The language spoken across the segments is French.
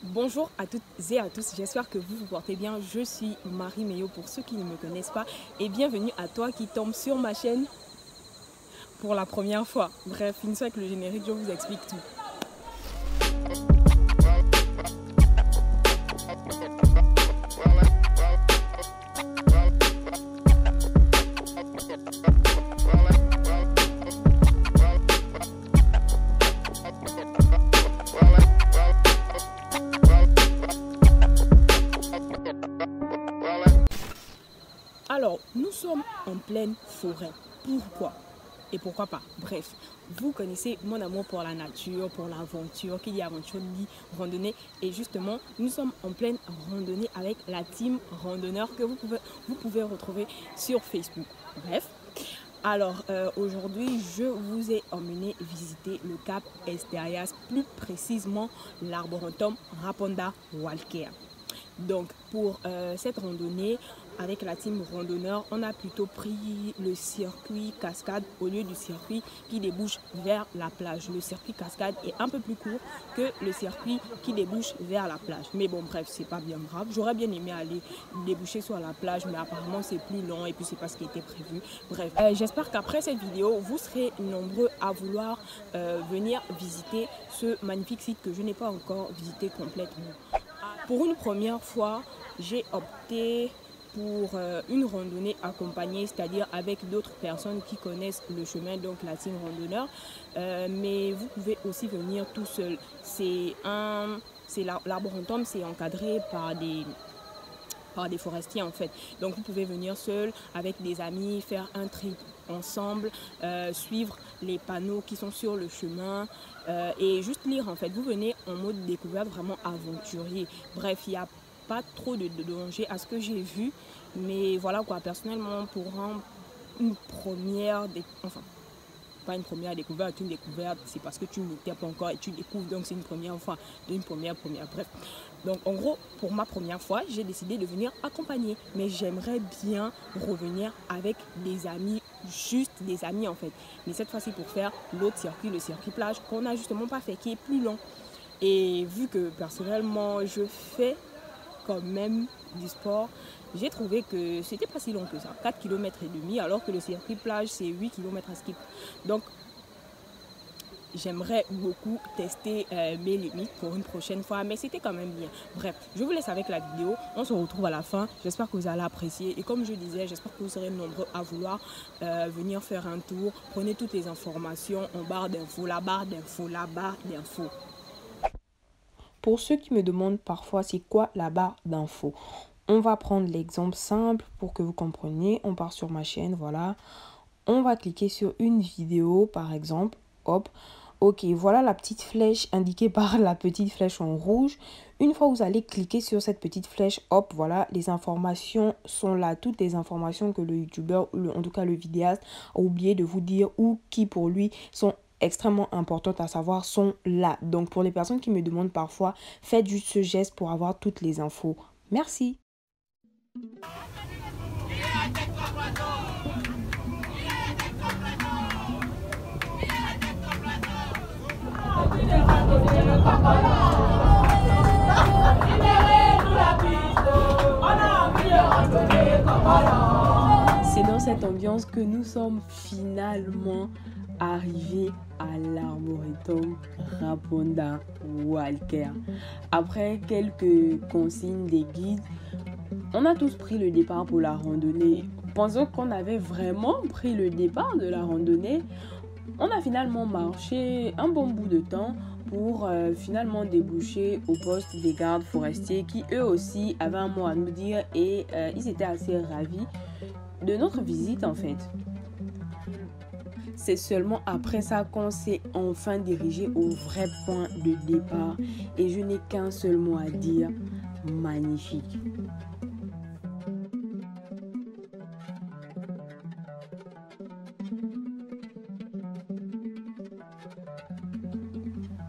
Bonjour à toutes et à tous, j'espère que vous vous portez bien. Je suis Marie Meyo pour ceux qui ne me connaissent pas et bienvenue à toi qui tombe sur ma chaîne pour la première fois. Bref, une fois avec le générique, je vous explique tout. Alors, nous sommes en pleine forêt. Pourquoi? Et pourquoi pas? Bref, vous connaissez mon amour pour la nature, pour l'aventure, qui dit aventure dit randonnée. Et justement, nous sommes en pleine randonnée avec la team randonneur que vous pouvez retrouver sur Facebook. Bref, alors aujourd'hui, je vous ai emmené visiter le cap Esterias, plus précisément l'arboretum Raponda Walker. Donc pour cette randonnée avec la team randonneur, on a plutôt pris le circuit cascade au lieu du circuit qui débouche vers la plage. Le circuit cascade est un peu plus court que le circuit qui débouche vers la plage. Mais bon, bref, c'est pas bien grave. J'aurais bien aimé aller déboucher sur la plage, mais apparemment c'est plus long et puis c'est pas ce qui était prévu. Bref, j'espère qu'après cette vidéo, vous serez nombreux à vouloir venir visiter ce magnifique site que je n'ai pas encore visité complètement. Pour une première fois, j'ai opté pour une randonnée accompagnée, c'est-à-dire avec d'autres personnes qui connaissent le chemin, donc la team randonneur. Mais vous pouvez aussi venir tout seul. L'arboretum, c'est encadré par des forestiers en fait. Donc vous pouvez venir seul, avec des amis, faire un trip ensemble, suivre les panneaux qui sont sur le chemin et juste lire en fait. Vous venez en mode découverte, vraiment aventurier. Bref, il n'y a pas trop de danger à ce que j'ai vu, mais voilà quoi, personnellement pour une première, pas une première découverte, une découverte, c'est parce que tu n'étais pas encore et tu découvres, donc c'est une première fois, bref. Donc en gros, pour ma première fois, j'ai décidé de venir accompagner, mais j'aimerais bien revenir avec des amis, juste des amis en fait. Mais cette fois-ci pour faire l'autre circuit, le circuit plage, qu'on n'a justement pas fait, qui est plus long. Et vu que personnellement, je fais quand même du sport, j'ai trouvé que c'était pas si long que ça, 4 km et demi, alors que le circuit plage c'est 8 km à skip. Donc j'aimerais beaucoup tester mes limites pour une prochaine fois, mais c'était quand même bien. Bref, je vous laisse avec la vidéo, on se retrouve à la fin. J'espère que vous allez apprécier et comme je disais, j'espère que vous serez nombreux à vouloir venir faire un tour. Prenez toutes les informations en barre d'infos, la barre d'infos. Pour ceux qui me demandent parfois c'est quoi la barre d'infos, on va prendre l'exemple simple pour que vous compreniez. On part sur ma chaîne, voilà. On va cliquer sur une vidéo par exemple, hop. Ok, voilà la petite flèche indiquée par la petite flèche en rouge. Une fois que vous allez cliquer sur cette petite flèche, hop, voilà, les informations sont là. Toutes les informations que le youtubeur, en tout cas le vidéaste, a oublié de vous dire ou qui pour lui sont extrêmement importantes à savoir sont là. Donc pour les personnes qui me demandent parfois, faites juste ce geste pour avoir toutes les infos. Merci. C'est dans cette ambiance que nous sommes finalement arrivés à l'arboretum Raponda Walker. Après quelques consignes des guides, on a tous pris le départ pour la randonnée. Pensant qu'on avait vraiment pris le départ de la randonnée, on a finalement marché un bon bout de temps pour finalement déboucher au poste des gardes forestiers qui eux aussi avaient un mot à nous dire et ils étaient assez ravis de notre visite en fait. C'est seulement après ça qu'on s'est enfin dirigé au vrai point de départ et je n'ai qu'un seul mot à dire, magnifique.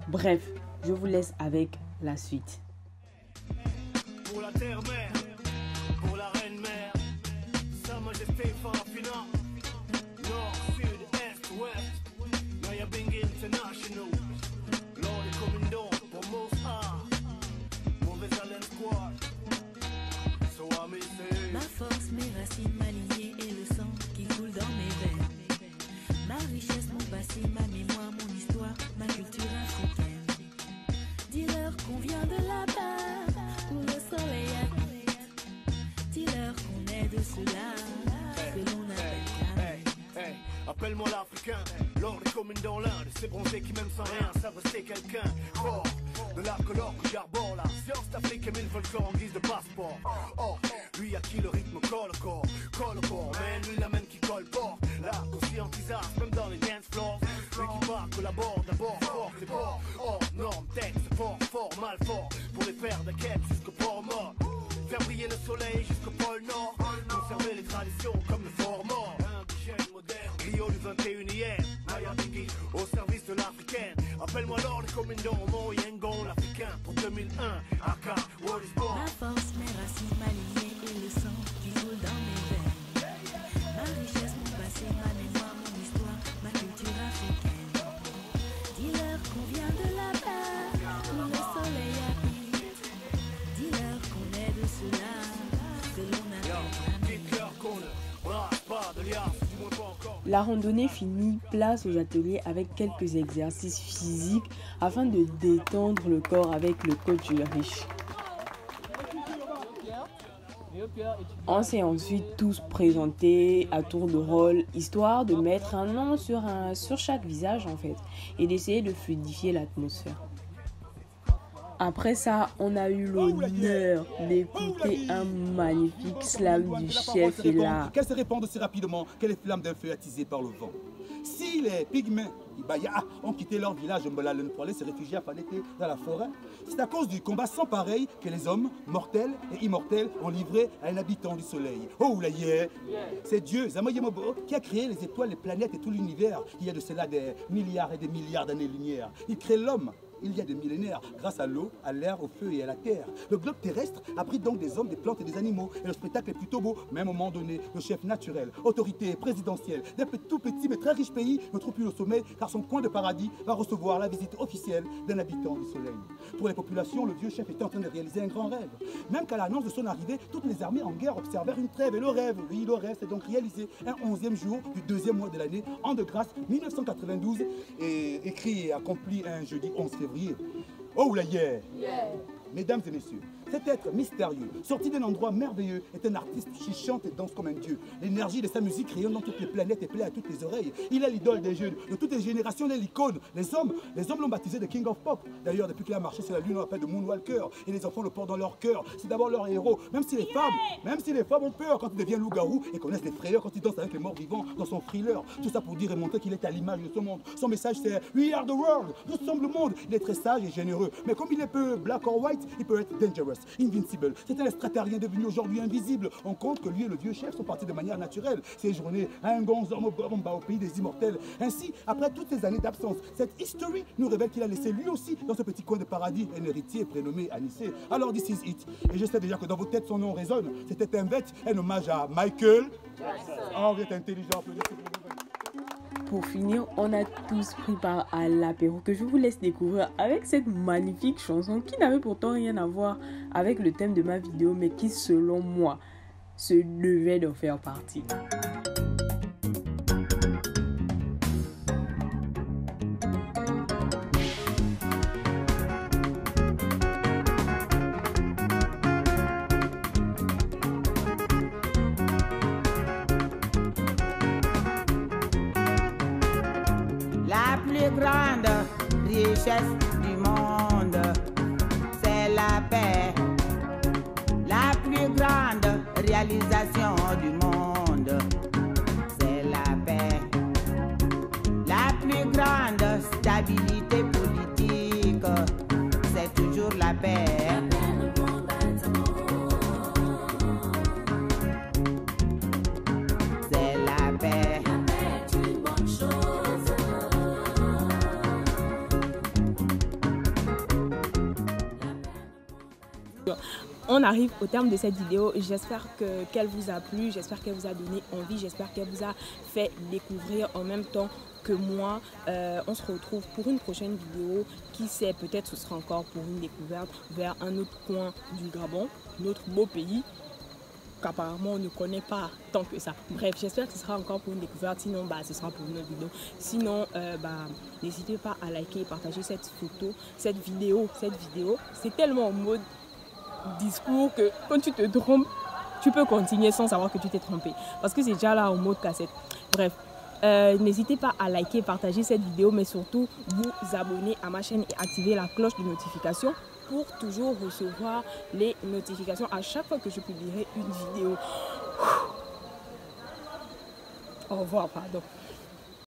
Bref, je vous laisse avec la suite. Pour la terre-mère, pour la reine-mère, Sa Majesté Farafina, Nord, Sud, Est, Ouest, Naya Bing International, Lord Commandant, pour Most High, qu'on vient de là-bas, où le soleil habite. Dis-leur qu'on est de ceux-là, que l'on appelle Hey, appelle-moi l'Africain, l'or est comme une dans l'un de ces bronzés qui même sans rien savent rester quelqu'un fort. De l'art que l'or que j'arbore la science d'Afrique et mille folklore en guise de passeport. Oh, lui à qui le rythme colle au corps, mais lui l'amène qui colle fort. La conscientisation même dans les dance floors. Lui qui part collabore d'abord fort c'est fort. Oh, norme, texte, fort, mal fort. Pour les faire de quête jusqu'au port mort. Faire briller le soleil jusqu'au pôle Nord. Conserver les traditions comme le fort mort. Indigène moderne, Rio du 21e. Maya Biggie, au service de l'africaine. Appelle-moi Lord comme une mon Yangon, l'africain pour 2001. Aka, what is born? ma force, mes racines, ma lignée et le sang qui coule dans mes veines. Ma richesse, mon passé, ma mémoire, mon histoire, ma culture africaine. Dis-leur qu'on vient de là-bas, où le soleil habite. Dis-leur qu'on est de ceux-là, que l'on appelle Dites-leur qu'on ne brasse pas de liasse, du moins pas encore. La randonnée finie, place aux ateliers avec quelques exercices physiques afin de détendre le corps avec le coach Ulrich. On s'est ensuite tous présentés à tour de rôle, histoire de mettre un nom sur chaque visage en fait, et d'essayer de fluidifier l'atmosphère. Après ça, on a eu l'honneur d'écouter un magnifique slam du chef et là. Qu'elles se répandent aussi rapidement que les flammes d'un feu attisées par le vent. Si les pygmées Ibaya ont quitté leur village Mbolalen pour aller se réfugier à Fanete dans la forêt, c'est à cause du combat sans pareil que les hommes, mortels et immortels, ont livré à un habitant du soleil. Oh là yeah. C'est Dieu, Zamoyemobo, qui a créé les étoiles, les planètes et tout l'univers il y a de cela des milliards et des milliards d'années-lumière. Il crée l'homme il y a des millénaires, grâce à l'eau, à l'air, au feu et à la terre. Le globe terrestre abrite donc des hommes, des plantes et des animaux. Et le spectacle est plutôt beau, mais à un moment donné, le chef naturel, autorité présidentielle d'un tout petit mais très riche pays ne trouve plus le sommeil car son coin de paradis va recevoir la visite officielle d'un habitant du soleil. Pour les populations, le vieux chef était en train de réaliser un grand rêve. Même qu'à l'annonce de son arrivée, toutes les armées en guerre observèrent une trêve. Et le rêve, oui, le rêve, s'est donc réalisé un 11e jour du 2e mois de l'année, an de grâce 1992, et écrit et accompli un jeudi 11 février. Oh là yeah. Mesdames et messieurs, cet être mystérieux, sorti d'un endroit merveilleux, est un artiste qui chante et danse comme un dieu. L'énergie de sa musique rayonne dans toutes les planètes et plaît à toutes les oreilles. Il est l'idole des jeunes, de toutes les générations, il est l'icône. Les hommes l'ont baptisé de King of Pop. D'ailleurs, depuis qu'il a marché sur la lune, on l'appelle de Moonwalker. Et les enfants le portent dans leur cœur. C'est d'abord leur héros. Même si les femmes ont peur quand il devient loup-garou et connaissent les frayeurs quand il danse avec les morts vivants dans son thriller. Tout ça pour dire et montrer qu'il est à l'image de ce monde. Son message c'est We are the world. Nous sommes le monde. Il est très sage et généreux. Mais comme il est peu black or white, il peut être dangerous, invincible. C'est un extraterrien devenu aujourd'hui invisible. On compte que lui et le vieux chef sont partis de manière naturelle. Séjourner à un gonzormo au pays des immortels. Ainsi, après toutes ces années d'absence, cette history nous révèle qu'il a laissé lui aussi dans ce petit coin de paradis un héritier prénommé Anissé. Alors this is it. Et je sais déjà que dans vos têtes son nom résonne. C'était un hommage à Michael Jackson. Oh, vous êtes intelligent. Pour finir, on a tous pris part à l'apéro que je vous laisse découvrir avec cette magnifique chanson qui n'avait pourtant rien à voir avec le thème de ma vidéo, mais qui, selon moi, se devait d'en faire partie. La plus grande richesse du monde, c'est la paix. La plus grande réalisation du monde, c'est la paix. La plus grande stabilité politique, c'est toujours la paix. C'est la paix. On arrive au terme de cette vidéo. J'espère qu'elle vous a plu, j'espère qu'elle vous a donné envie, j'espère qu'elle vous a fait découvrir en même temps que moi. On se retrouve pour une prochaine vidéo. Qui sait, peut-être ce sera encore pour une découverte vers un autre coin du Gabon, notre beau pays. qu'apparemment on ne connaît pas tant que ça. Bref, j'espère que ce sera encore pour une découverte. Sinon, ce sera pour une autre vidéo. Sinon, n'hésitez pas à liker et partager cette photo, cette vidéo. C'est tellement en mode discours que quand tu te trompes, tu peux continuer sans savoir que tu t'es trompé. Parce que c'est déjà là en mode cassette. Bref, n'hésitez pas à liker, partager cette vidéo, mais surtout vous abonner à ma chaîne et activer la cloche de notification pour toujours recevoir les notifications à chaque fois que je publierai une vidéo. Au revoir, pardon.